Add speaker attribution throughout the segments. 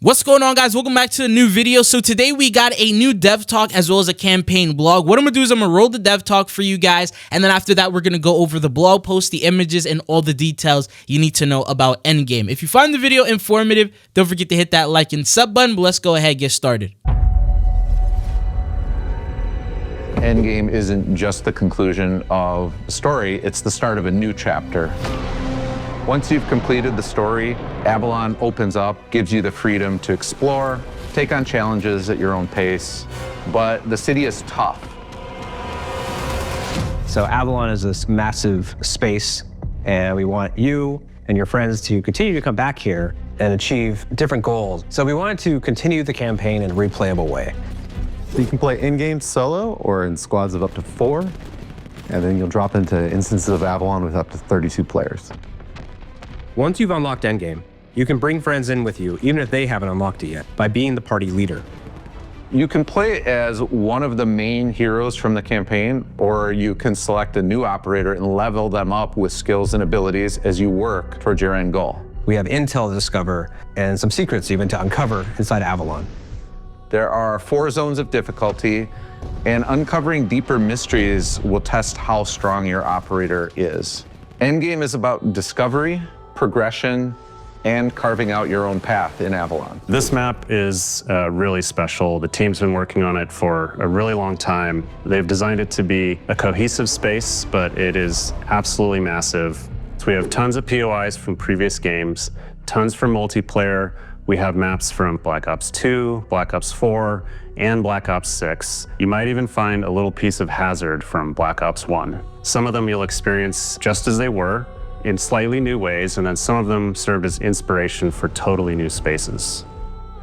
Speaker 1: What's going on, guys? Welcome back to a new video. So today we got a new dev talk as well as a campaign blog. What I'm gonna do is I'm gonna roll the dev talk for you guys, and then after that we're gonna go over the blog post, the images, and all the details you need to know about Endgame. If you find the video informative, don't forget to hit that like and sub button, but let's go ahead and get started.
Speaker 2: Endgame isn't just the conclusion of the story, it's the start of a new chapter. Once you've completed the story, Avalon opens up, gives you the freedom to explore, take on challenges at your own pace, but the city is tough.
Speaker 3: So Avalon is this massive space, and we want you and your friends to continue to come back here and achieve different goals. So we wanted to continue the campaign in a replayable way.
Speaker 4: You can play in-game solo or in squads of up to 4, and then you'll drop into instances of Avalon with up to 32 players.
Speaker 3: Once you've unlocked Endgame, you can bring friends in with you, even if they haven't unlocked it yet, by being the party leader.
Speaker 2: You can play as one of the main heroes from the campaign, or you can select a new operator and level them up with skills and abilities as you work towards your end goal.
Speaker 3: We have intel to discover and some secrets even to uncover inside Avalon.
Speaker 2: There are 4 zones of difficulty, and uncovering deeper mysteries will test how strong your operator is. Endgame is about discovery, progression, and carving out your own path in Avalon.
Speaker 5: This map is really special. The team's been working on it for a really long time. They've designed it to be a cohesive space, but it is absolutely massive. So we have tons of POIs from previous games, tons from multiplayer. We have maps from Black Ops 2, Black Ops 4, and Black Ops 6. You might even find a little piece of Hazard from Black Ops 1. Some of them you'll experience just as they were, in slightly new ways, and then some of them served as inspiration for totally new spaces.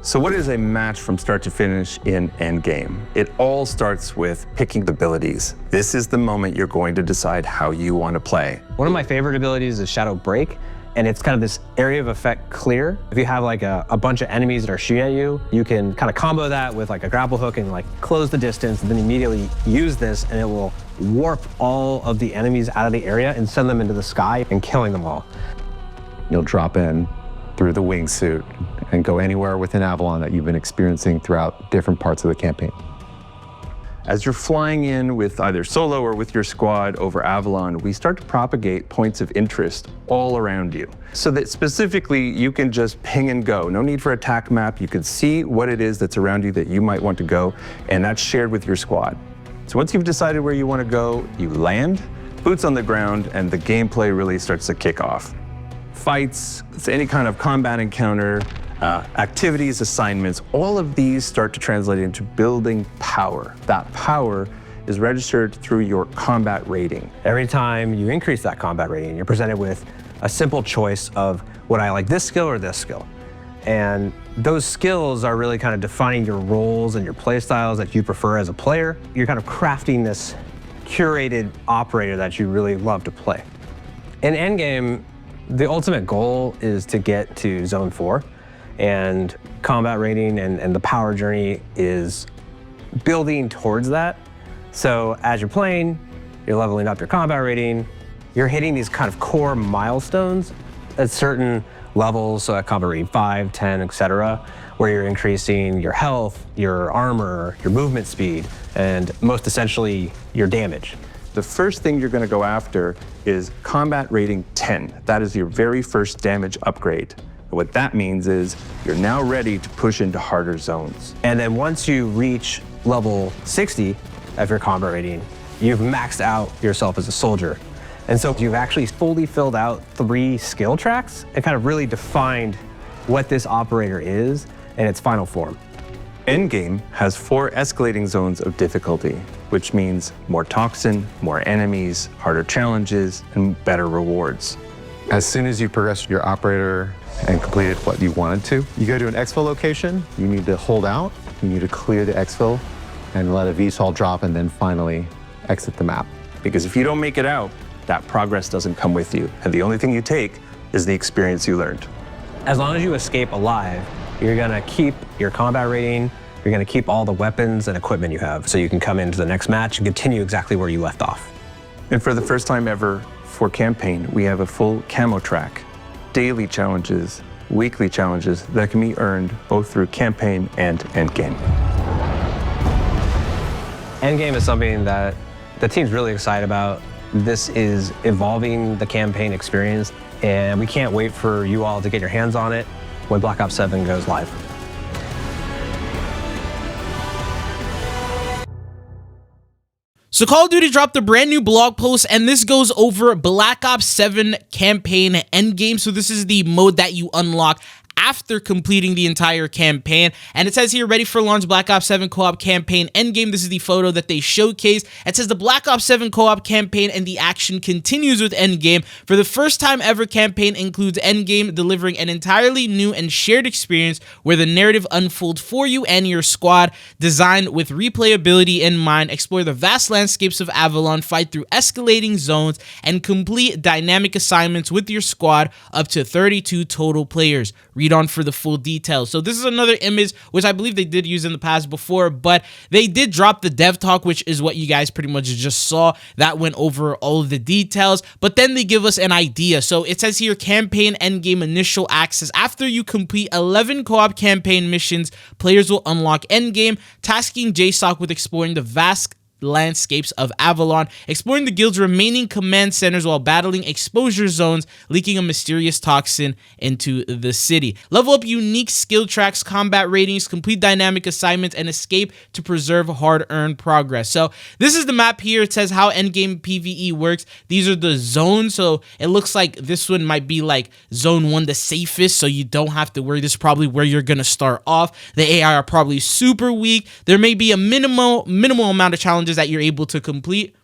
Speaker 6: So what is a match from start to finish in Endgame? It all starts with picking the abilities. This is the moment you're going to decide how you want to play.
Speaker 3: One of my favorite abilities is Shadow Break, and it's kind of this area of effect clear. If you have like a bunch of enemies that are shooting at you, you can kind of combo that with like a grapple hook and like close the distance, and then immediately use this, and it will warp all of the enemies out of the area and send them into the sky and killing them all.
Speaker 4: You'll drop in through the wingsuit and go anywhere within Avalon that you've been experiencing throughout different parts of the campaign.
Speaker 6: As you're flying in with either solo or with your squad over Avalon, we start to propagate points of interest all around you, so that specifically you can just ping and go. No need for a attack map. You can see what it is that's around you that you might want to go, and that's shared with your squad. So once you've decided where you want to go, you land, boots on the ground, and the gameplay really starts to kick off. Fights, any kind of combat encounter, activities, assignments, all of these start to translate into building power. That power is registered through your combat rating.
Speaker 3: Every time you increase that combat rating, you're presented with a simple choice of, would I like this skill or this skill? And those skills are really kind of defining your roles and your play styles that you prefer as a player. You're kind of crafting this curated operator that you really love to play. In Endgame, the ultimate goal is to get to Zone 4, and combat rating and the power journey is building towards that. So as you're playing, you're leveling up your combat rating, you're hitting these kind of core milestones at certain levels, so at combat rating 5, 10, etc., where you're increasing your health, your armor, your movement speed, and most essentially, your damage.
Speaker 6: The first thing you're going to go after is combat rating 10. That is your very first damage upgrade. What that means is you're now ready to push into harder zones.
Speaker 3: And then once you reach level 60 of your combat rating, you've maxed out yourself as a soldier. And so you've actually fully filled out 3 skill tracks and kind of really defined what this operator is in its final form.
Speaker 6: Endgame has 4 escalating zones of difficulty, which means more toxin, more enemies, harder challenges, and better rewards.
Speaker 4: As soon as you progress your operator and completed what you wanted to, you go to an Exfil location, you need to hold out, you need to clear the Exfil and let a VSOL drop, and then finally exit the map.
Speaker 6: Because if you don't make it out, that progress doesn't come with you, and the only thing you take is the experience you learned.
Speaker 3: As long as you escape alive, you're gonna keep your combat rating, you're gonna keep all the weapons and equipment you have, so you can come into the next match and continue exactly where you left off.
Speaker 6: And for the first time ever for campaign, we have a full camo track, daily challenges, weekly challenges that can be earned both through campaign and endgame.
Speaker 3: Endgame is something that the team's really excited about. This is evolving the campaign experience, and we can't wait for you all to get your hands on it when Black Ops 7 goes live.
Speaker 1: So Call of Duty dropped a brand new blog post, and this goes over Black Ops 7 campaign endgame. So this is the mode that you unlock after completing the entire campaign. And it says here, ready for launch Black Ops 7 co-op campaign endgame. This is the photo that they showcase. It says the Black Ops 7 co-op campaign and the action continues with endgame. For the first time ever, campaign includes endgame, delivering an entirely new and shared experience where the narrative unfolds for you and your squad. Designed with replayability in mind, explore the vast landscapes of Avalon, fight through escalating zones, and complete dynamic assignments with your squad, up to 32 total players. Read on for the full details. So this is another image which I believe they did use in the past before, but they did drop the dev talk, which is what you guys pretty much just saw. That went over all of the details, but then they give us an idea. So it says here, campaign endgame initial access. After you complete 11 co-op campaign missions, players will unlock endgame, tasking JSOC with exploring the vast landscapes of Avalon, exploring the guild's remaining command centers while battling exposure zones, leaking a mysterious toxin into the city. Level up unique skill tracks, combat ratings, complete dynamic assignments, and escape to preserve hard-earned progress. So this is the map here. It says how endgame PvE works. These are the zones. So it looks like this one might be like zone 1, the safest, so you don't have to worry. This is probably where you're gonna start off. The AI are probably super weak. There may be a minimal amount of challenges that you're able to complete.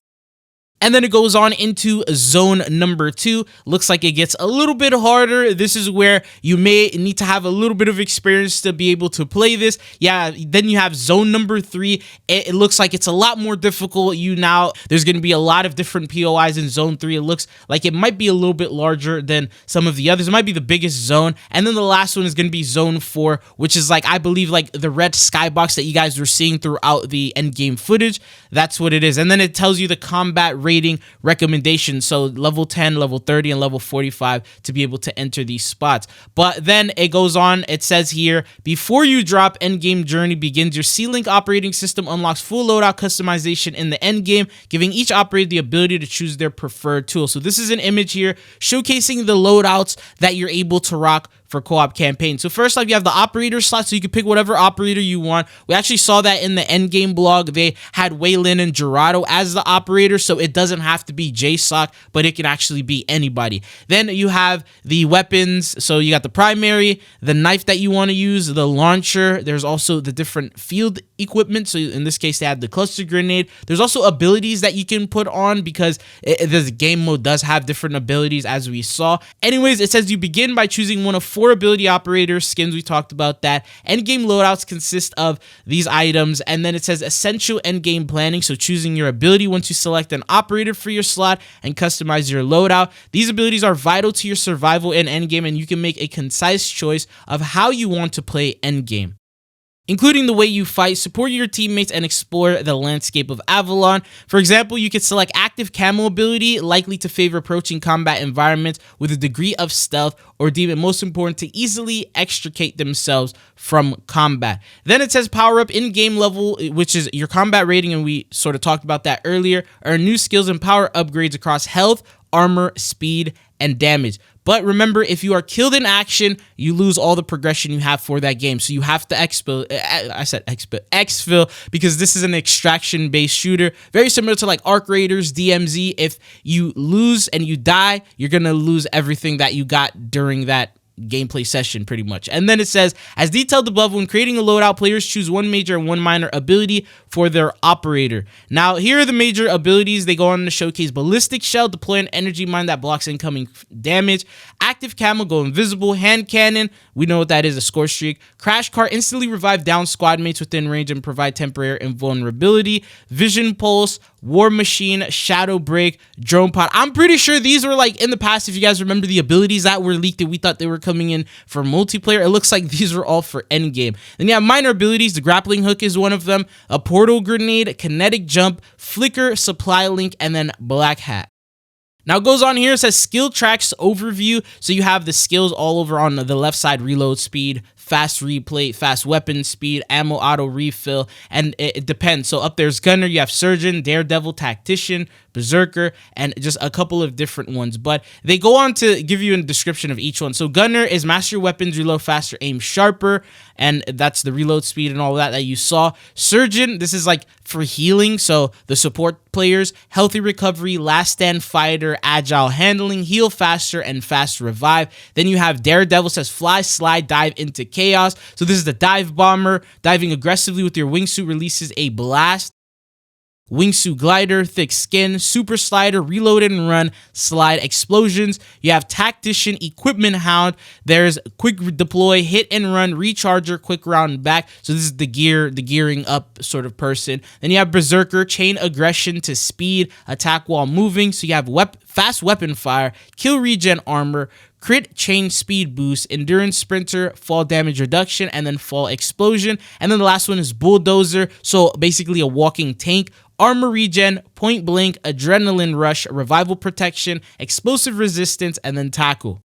Speaker 1: And then it goes on into zone number 2. Looks like it gets a little bit harder. This is where you may need to have a little bit of experience to be able to play this. Yeah, then you have zone number 3. It looks like it's a lot more difficult. There's going to be a lot of different POIs in zone 3. It looks like it might be a little bit larger than some of the others. It might be the biggest zone. And then the last one is going to be zone 4, which is like, I believe, like the red skybox that you guys were seeing throughout the endgame footage. That's what it is. And then it tells you the combat rating recommendations, so level 10, level 30, and level 45 to be able to enter these spots. But then it goes on, it says here, before you drop, endgame journey begins. Your C-Link operating system unlocks full loadout customization in the endgame, giving each operator the ability to choose their preferred tool. So this is an image here showcasing the loadouts that you're able to rock for co-op campaign. So first off, you have the operator slot, so you can pick whatever operator you want. We actually saw that in the endgame blog. They had Waylon and Gerardo as the operator, so it doesn't have to be JSOC, but it can actually be anybody. Then you have the weapons, so you got the primary, the knife that you want to use, the launcher. There's also the different field equipment, so in this case they had the cluster grenade. There's also abilities that you can put on, because the game mode does have different abilities, as we saw. Anyways, it says you begin by choosing one of 4 ability operator skins. We talked about that. Endgame loadouts consist of these items, and then it says essential endgame planning, so choosing your ability once you select an operator for your slot and customize your loadout. These abilities are vital to your survival in endgame, and you can make a concise choice of how you want to play endgame, including the way you fight, support your teammates, and explore the landscape of Avalon. For example, you could select active camo ability, likely to favor approaching combat environments with a degree of stealth, or deem it most important to easily extricate themselves from combat. Then it says power up in-game level, which is your combat rating, and we sort of talked about that earlier. Earn new skills and power upgrades across health, armor, speed, and damage. But remember, if you are killed in action, you lose all the progression you have for that game. So you have to exfil, because this is an extraction-based shooter, very similar to like Arc Raiders, DMZ. If you lose and you die, you're gonna lose everything that you got during that gameplay session, pretty much. And then it says, as detailed above, when creating a loadout, players choose one major and one minor ability for their operator. Now, here are the major abilities. They go on to showcase ballistic shell, deploy an energy mine that blocks incoming damage. Active camo, go invisible. Hand cannon, we know what that is, a score streak. Crash cart, instantly revive down squad mates within range and provide temporary invulnerability. Vision pulse, war machine, shadow break, drone pod. I'm pretty sure these were like in the past, if you guys remember the abilities that were leaked that we thought they were coming in for multiplayer. It looks like these were all for endgame. Then you have minor abilities. The grappling hook is one of them, a portal grenade, kinetic jump, flicker, supply link, and then black hat. Now it goes on here, it says skill tracks overview. So you have the skills all over on the left side: reload speed, fast replay, fast weapon speed, ammo auto refill, and it depends. So up there's gunner, you have surgeon, daredevil, tactician, berserker, and just a couple of different ones. But they go on to give you a description of each one. So gunner is master your weapons, reload faster, aim sharper, and that's the reload speed and all that you saw. Surgeon, this is like for healing, so the support players: healthy recovery, last stand fighter, agile handling, heal faster, and fast revive. Then you have daredevil, says fly, slide, dive into chaos. So this is the dive bomber. Diving aggressively with your wingsuit releases a blast. Wingsuit glider, thick skin, super slider, reload and run, slide, explosions. You have tactician, equipment hound. There's quick deploy, hit and run, recharger, quick round back. So this is the gearing up sort of person. Then you have berserker, chain aggression to speed, attack while moving. So you have fast weapon fire, kill regen armor, crit chain speed boost, endurance sprinter, fall damage reduction, and then fall explosion. And then the last one is bulldozer, so basically a walking tank. Armor regen, point blank, adrenaline rush, revival protection, explosive resistance, and then tackle.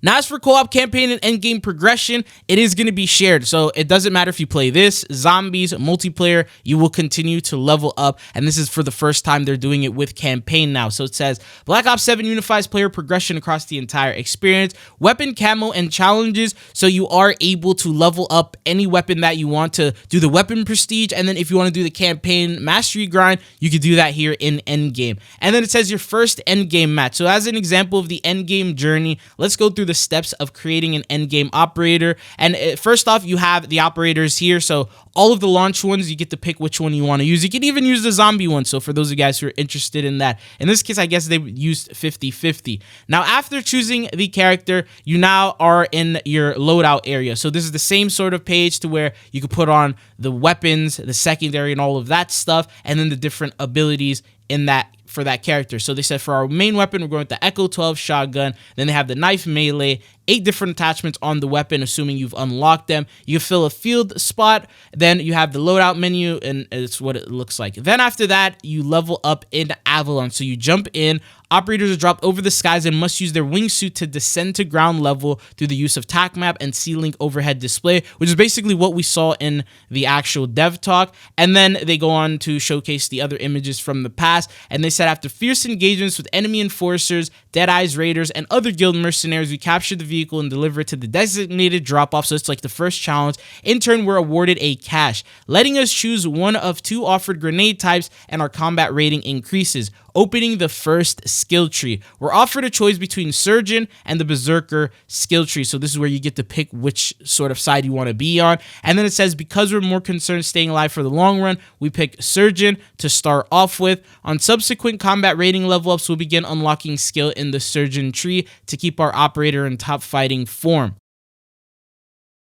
Speaker 1: Now, as for co-op campaign and endgame progression, it is going to be shared. So it doesn't matter if you play this, zombies, multiplayer, you will continue to level up. And this is for the first time they're doing it with campaign now. So it says Black Ops 7 unifies player progression across the entire experience. Weapon camo and challenges. So you are able to level up any weapon that you want to do the weapon prestige. And then if you want to do the campaign mastery grind, you could do that here in endgame. And then it says your first endgame match. So as an example of the endgame journey, let's go through the steps of creating an endgame operator. And first off, you have the operators here. So all of the launch ones, you get to pick which one you want to use. You can even use the zombie one. So for those of you guys who are interested in that, in this case, I guess they used 50-50. Now, after choosing the character, you now are in your loadout area. So this is the same sort of page to where you can put on the weapons, the secondary, and all of that stuff, and then the different abilities in that for that character. So they said for our main weapon, we're going with the Echo 12 shotgun. Then they have the knife melee, 8 different attachments on the weapon, assuming you've unlocked them. You fill a field spot. Then you have the loadout menu, and it's what it looks like. Then after that, you level up in Avalon. So you jump in. Operators are dropped over the skies and must use their wingsuit to descend to ground level through the use of TAC map and C-Link overhead display, which is basically what we saw in the actual dev talk. And then they go on to showcase the other images from the past. And they said after fierce engagements with enemy enforcers, Deadeyes, raiders, and other guild mercenaries, we captured the vehicle and deliver it to the designated drop-off. So it's like the first challenge. In turn, we're awarded a cache, letting us choose one of 2 offered grenade types, and our combat rating increases, opening the first skill tree. We're offered a choice between surgeon and the berserker skill tree. So this is where you get to pick which sort of side you want to be on. And then it says, because we're more concerned staying alive for the long run, we pick surgeon to start off with. On subsequent combat rating level ups, we'll begin unlocking skill in the surgeon tree to keep our operator in top fighting form.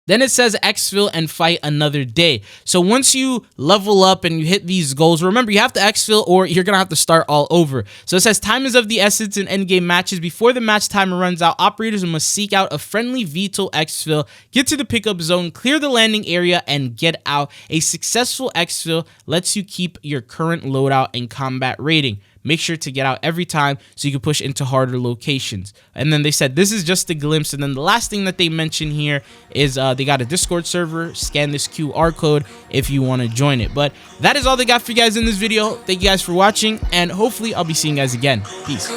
Speaker 1: Then it says exfil and fight another day. So once you level up and you hit these goals, remember you have to exfil or you're going to have to start all over. So it says time is of the essence in endgame matches. Before the match timer runs out, operators must seek out a friendly VTOL exfil, get to the pickup zone, clear the landing area, and get out. A successful exfil lets you keep your current loadout and combat rating. Make sure to get out every time so you can push into harder locations. And then they said this is just a glimpse. And then the last thing that they mention here is they got a Discord server. Scan this QR code if you want to join it. But that is all they got for you guys in this video. Thank you guys for watching, and hopefully I'll be seeing you guys again. Peace.